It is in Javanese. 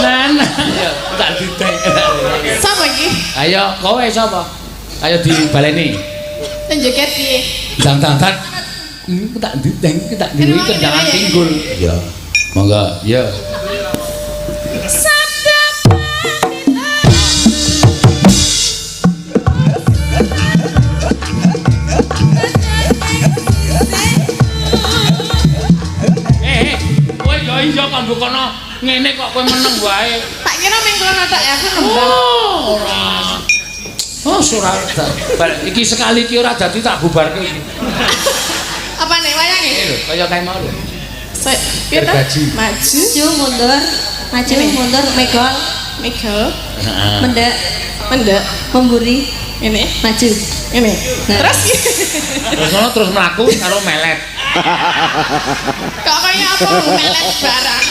Nah, ya tak dideng. Sapa iki? Ayo, kowe sapa? Ayo dibaleni. Joget piye? Dang. Tak dideng, tak diwi kendangan tinggul. Ya. Monggo, ya. Iya kan bukono ngene kok kowe meneng wae. Tak kira ming kono tok ya aku nembang. Ora. Oh, surata. Iki sekali iki ora dadi tak bubarke iki. Apa nek wayange? Kaya kae mau lho. Piye ta? Maju mundur, megol, mendek, memburi, ini, maju, ini. Terus terus mlaku karo melet. Kok kaya apa melet barang?